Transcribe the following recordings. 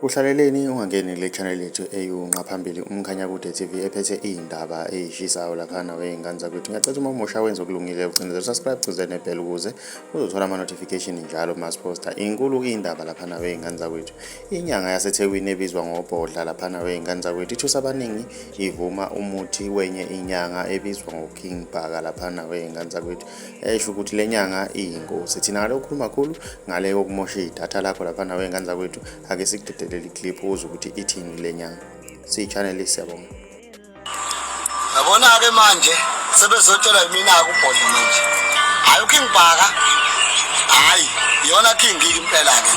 Uhlaleleni ungangeni kule channel yethu eyunqaphambili uMkhanyakude TV ephethe izindaba ezishisayo laphana wey'ngane zakwethu. Ngiyacela uma umusha wenza okulungile ucinezela subscribe kuze nebell ukuze uzothola ama-notification njalo masiposta inkulu indaba laphana wey'ngane zakwethu. Inyanga yaseThekwini ebizwa ngobhodla laphana wey'ngane zakwethu ithusa abaningi ivuma umuthi wenye inyanga ebizwa ngoKing Bhaka laphana wey'ngane zakwethu. Esho ukuthi le nyanga iyinkosi. Thina ngale ukukhuluma kakhulu ngale yokumosha idatha lakho laphana wey'ngane zakwethu ake sikudedele leli clip uze ukuthi ithini le nyanga. Siyi-channel siyabonga. Yabona ke manje sebezotshela mina ukubhodla manje. Hayi uKing Bhaka. Hayi yona King impela ke.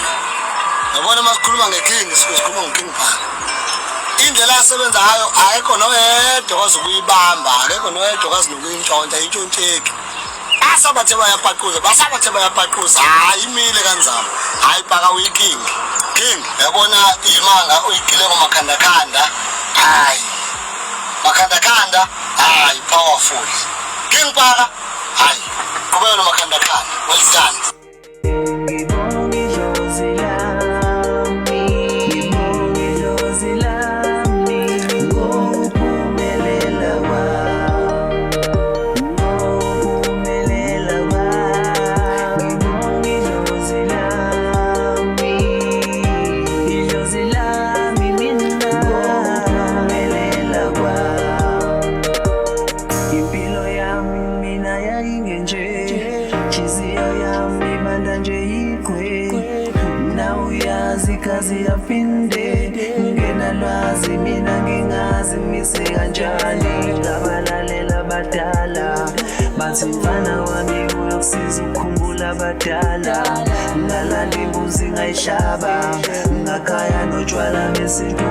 Yabona masikhuluma ngeKing sikhuluma ngoKing Bhaka. Indlela asebenza ngayo ayikho noyedwa kwazi ukuyibamba, akekho noyedwa kwazi nokuyintshontsha intshontsheki. Asabathe bayapaquza hayi imile kanjalo. Hayi Bhaka uyiking. King yabona imanga uyigile ngomakhandakanda. Hayi makhandakanda hayi powerful. King Bhaka hayi kube nomakhandakanda welidone. Kazi yapinde ngena lwazi mina ngingazi mise kanjani ngabalalela badala bathi mfana wami uyokusiza ukukhumbula abadala ngalala imbuzi ngayishaba ngakhaya notshwala besintu